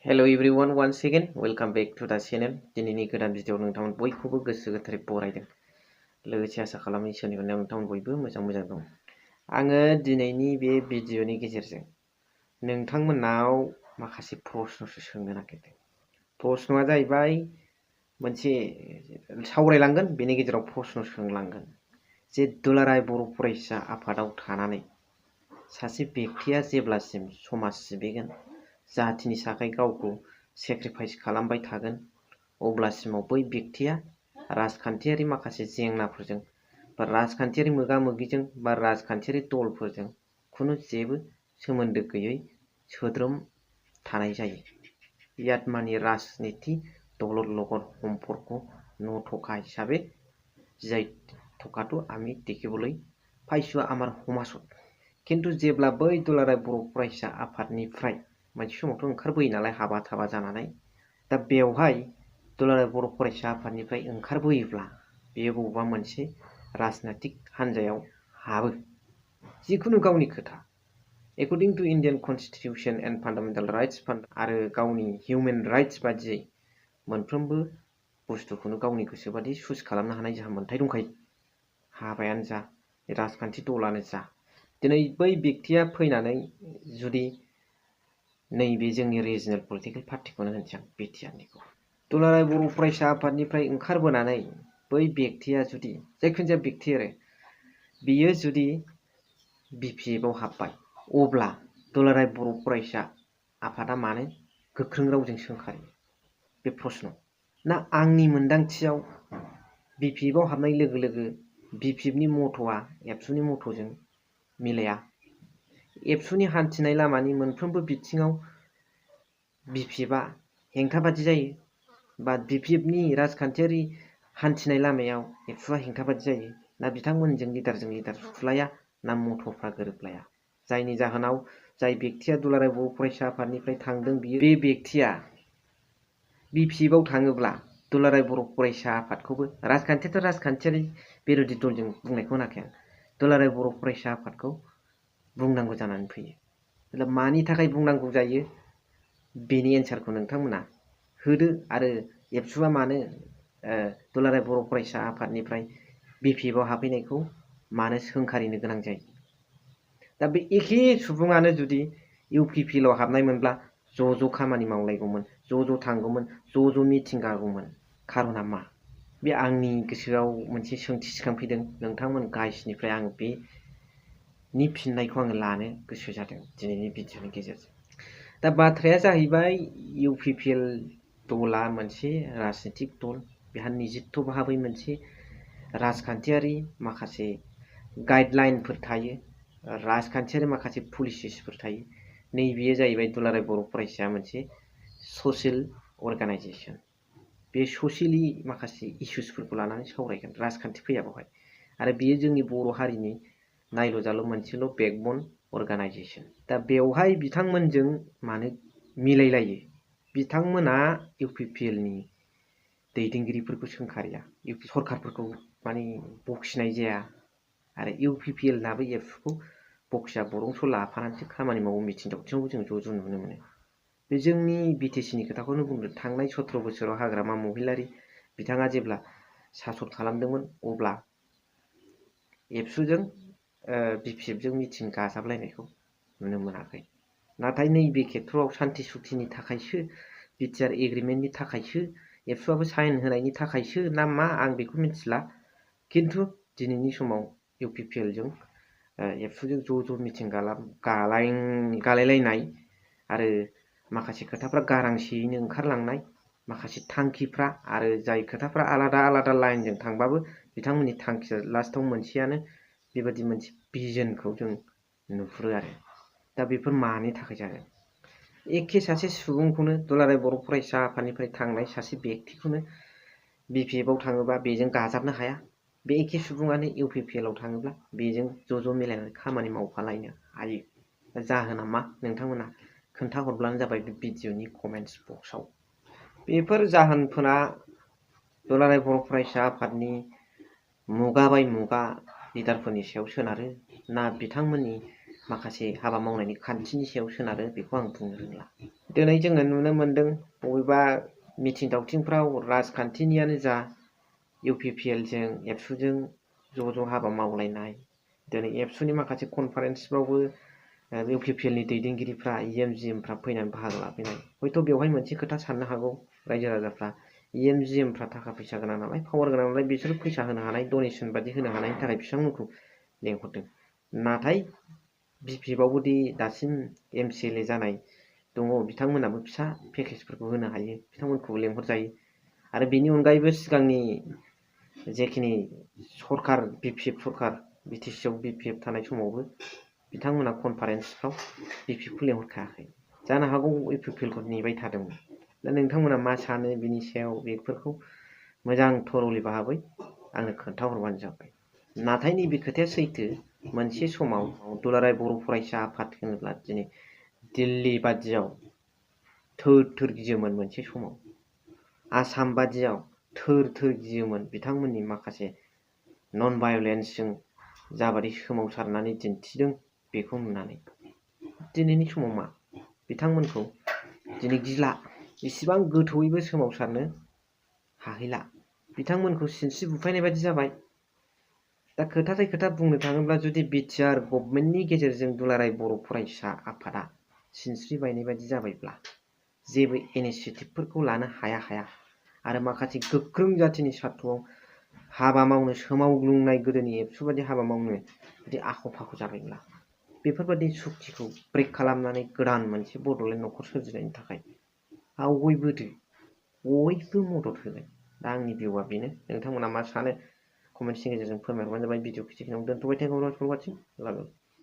Hello everyone, once again welcome back to the channel. दिनैनि गोदान video नोंथांमोन बयखौबो गोसो गोथारै बरायदों। लोगोसे आसा खालामो इसोरनि अननायाव नोंथांमोन बयबो मोजां दं। आङो दिनैनि बे भिडिअनि गेजेरजों नोंथांमोननाव माखासे प्रश्नसो सोंनो नागिरदों। प्रश्नआ जाहैबाय मोनसे सावरायलांगोन, बेनि गेजेराव प्रश्न सोंलांगोन जे दुलाराय बर' फरायसा आफादाव थानानै सासे बेक्तिया जेब्लासिम समाज सिबिगोन, जाथिनि थाखाय गावखौ सेक्रिफाइस खालामबाय थागोन, अब्लासिमाव बै बेक्तिया राजखान्थियारि माखासे जेंनाफोरजों बा राजखान्थियारि मोगा-मोगिजों बा राजखान्थियारि दलफोरजों खुनु जेबो सोमोन्दो गैयै सोद्रोम थानाय जायो। ইয়াত মানে রাজনীতি দলৰ লগত সম্পৰ্ক নথকা হিচাপে যাই থকাটো আমি দেখিবলৈ পাইছোঁ আমাৰ সমাজত। কিন্তু जेब्ला बै दुलाराय बर' फरायसा आफादनिफ्राय मोनसे समावथ' ओंखारबोयो नालाय हाबा थाबा जानानै, दा बेवहाय दुलाराय बर' फरायसा आफादनिफ्राय ओंखारबोयोब्ला बेयो बबेबा मोनसे राजनैतिक हान्जायाव हाबो, जिखुनु गावनि खोथा। According to Indian constitution and fundamental rights आरो गावनि हिउमेन राइट्स बादियै मोनफ्रोमबो बुस्थुखौनो गावनि गोसो बादि चुज खालामनो हानाय जोंहा मोन्थाय दंखायो। हाबायानो जा, राजखान्थि दलानो जा, दिनै बै बेक्तिया फैनानै जुदि नैबे जोंनि रिजनेल पलिटिकेल पार्टिखौनो होनसै आं, बिटिआरनिखौ दुलाराय बर' फरायसा आफादनिफ्राय ओंखारबोनानै बै बेक्तिया जुदि जायखुनु जाया बेक्ति आरो बियो जुदि बिपिएफआव हाबबाय, अब्ला दुलाराय बर' फरायसा आफादा मानो गोख्रों रावजों सोंखारियो? बे प्रश्न। ना आंनि मोन्दांथियाव बिपिएफआव हाबनाय लोगो लोगो बिपिएफनि मट'आ एबसुनि मट'जों मिलाया। एबसुनि हान्थिनाय लामानि मोनफ्रोमबो बिथिङाव बिपिएफआ हेंथाबादि जायो, बा बिपिएफनि राजखान्थियारि हान्थिनाय लामायाव एबसुआ हेंथाबादि जायो, ना बिथांमोनजों लिडारजों लिडार सुखुलाया, ना मट'फ्रा गोरोबलाया। जायनि जाहोनाव जाय बेक्तिया दुलाराय बर' फरायसा आफादनिफ्राय थांदों, बे बेक्तिया बिपिएफआव थाङोब्ला दुलाराय बर' फरायसा आफादखौबो राजखान्थियाथ' राजखान्थियारि बिर'धि दलजों बुंनायखौ होनाखै आं, दुलाराय बर' फरायसा आफादखौ बुंनांगौ जानानै फैयो। मानि थाखाय बुंनांगौ जायो बेनि एन्सारखौ नोंथांमोना होदो, आरो एबसुआ मानो दुलाराय बर' फरायसा आफादनिफ्राय बिपिएफआव हाबफैनायखौ मानो सोंखारिनो गोनां जायो? दा बे एखे सुबुङानो जुदि इउपिपिएलआव हाबनायमोनब्ला ज' खामानि मावलायगौमोन, ज' थांगौमोन, ज' मिटिं गागौमोन। खारना मा? बे आंनि गोसोआव मोनसे सोंथि सिखांफैदों। नोंथांमोन गाइसनिफ्राय आं बेनि फिननायखौ आङो लानो गोसो जादों दिनैनि भिडिअनि गेजेरजों। दा बाथ्राया जाहैबाय, इउपिपिएल दला मोनसे राजनितिक दल, बेहा निजित्थ भाबै मोनसे राजखान्थियारि माखासे गाइडलाइनफोर थायो, राजखान्थियारि माखासे पलिसिसफोर थायो। नैबेयो जाहैबाय दुलाराय बर' फरायसाया मोनसे ससियेल अर्गानाइजेसन। बे ससियेलि माखासे इसुसफोरखौ लानानै सावरायगोन, राजखान्थि फैया बेवहाय। आरो बेयो जोंनि बर' हारिनि नायल' जाल' मोनसेल' बेकबन अर्गानाइजेसन। दा बेवहाय बिथांमोनजों मानो मिलायलायो? बिथांमोना इउपिपिएलनि दैदेनगिरिफोरखौ सोंखारिया, सरकारफोरखौ माने बखिनाय जाया, आरो इउपिपिएलनाबो एबसुखौ बखिया, बरंस' लाफानानैसो खामानि मावो। मिथिं दावथिङावबो जों ज' नुनो मोनो। बे जोंनि बिटिसिनि खोथाखौनो बुंदो। थांनाय 17 बोसोराव हाग्रामा महिलारि बिथाङा जेब्ला सासन खालामदोंमोन, अब्ला एबसुजों बिपिएफजों मिटिं गाजाबलायनायखौ नुनो मोनाखै। नाथाय नैबे खेथ्रआव सान्थि सुक्तिनि थाखायसो, बिटिआर एग्रिमेन्टनि थाखायसो, एबसुआबो साइन होनायनि थाखायसो ना मा, आं बेखौ मिथिला। खिन्थु दिनैनि समाव इउपिपिएलजों एबसुजों ज' मिटिं गालायलायनाय, आरो माखासे खोथाफ्रा गारांसेयैनो ओंखारलांनाय, माखासे थांखिफ्रा, आरो जाय खोथाफ्रा आलादा लाइनजों थांबाबो बिथांमोननि थांखिया लास्टआव मोनसेयानो, बेबायदि मोनसे भिजनखौ जों नुहुरो आरो। दा बेफोर मानि थाखाय जागोन? एखे सासे सुबुंखौनो, दुलाराय बर' फरायसा आफादनिफ्राय थांनाय सासे बेक्तिखौनो बिपिएफआव थाङोबा बेजों गाजाबनो हाया। बे एखे सुबुङानो इउपिपिएलआव थाङोब्ला बेजों ज' मिलायनानै खामानि मावफालायनो हायो। जाहोना मा? नोंथांमोना खोन्थाहरब्लानो जाबाय बे भिडिअनि कमेन्ट्स बक्सआव। बेफोर जाहोनफोरा दुलाराय बर' फरायसा आफादनि मुगा बाय मुगा लिडारफोरनि सायाव सोनारो, ना बिथांमोननि माखासे हाबा मावनायनि खान्थिनि सायाव सोनारो बेखौ आं बुंनो रोंला। दिनै जोङो नुनो मोनदों बबेबा मिथिं दावथिंफ्राव राजखान्थिनियानो जा UPPLजों एबसुजों ज' हाबा मावलायनाय। दिनै एबसुनि माखासे कनफारेन्सफ्रावबो UPPLनि दैदेनगिरिफ्रा EM-GM फ्रा फैनानै बाहागो लाफैनाय। हयथ' बेवहाय मोनसे खोथा साननो हागौ रायजो राजाफ्रा, EM-GM फ्रा थाखा फैसा गोनां नालाय, पावार गोनां नालाय, बिसोर फैसा होनो हानाय, डनेसन बादि होनो हानायनि थाखाय बिथांमोनखौ लेंहरदों। नाथाय BPFआवबो दि दासिम MCLA जानाय दङ, बिथांमोनाबो फिसा पेकेजफोरखौ होनो हायो, बिथांमोनखौबो लेंहरजायो। आरो बेनि अनगायैबो सिगांनि जेखिनि सरकार BPF सरकार BTC आव BPF थानाय समावबो बिथांमोना कनफारेन्सफ्राव BPF खौ लेंहरखायाखै। जानो हागौ UPPLखौ नेबाय थादोंमोन। दा नोंथांमोना मा सानो बिनि सायाव बेफोरखौ मोजां थरलि भाबै आंनो खोन्थाहरबानो जाबाय। नाथाय नैबे खोथाया सैथो, मोनसे समाव दुलाराय बर' फरायसा आफाद होनोब्ला दिनै दिल्ली बादियाव थोर गियोमोन मोनसे समाव। आसाम बादियाव थोर गियोमोन बिथांमोननि माखासे नन भायलेन्सजों जाबादि सोमावसारनानै दिन्थिदों बेखौ नुनानै। दिनैनि समाव मा बिथांमोनखौ दिनै गिला, इसिबां गोथौयैबो सोमावसारनो हाहैला। बिथांमोनखौ सिनस्रि बुफायनाय बादि जाबाय। दा खोथाथाय खोथा बुंनो थाङोब्ला जुदि बिटिआर गभर्नमेन्टनि गेजेरजों दुलाराय बर' फरायसा आफादा सिनस्रि बायनाय बादि जाबायब्ला जेबो इनिसियेटिभफोरखौ लानो हाया आरो माखासे गोख्रों जाथिनि सार्थ'आव हाबा मावनो सोमावग्लुंनाय गोदोनि एबसु बादि हाबा मावनो जुदि आख' फाख' जाबायब्ला बेफोरबादि सुक्तिखौ ब्रेक खालामनानै गोदान मोनसे बड'लेण्ड न'खर सोरजिनायनि थाखाय आवगायबोदो, बयबो मदद होगोन। दा आंनि भिउआ बेनो। नोंथांमोना मा सानो कमेन्ट्सनि गेजेरजों फोरमायहरबानो जाबाय। भिडिअखौ एसेखिनियावनो दोनथ'बाय। Thank you for वाचिं।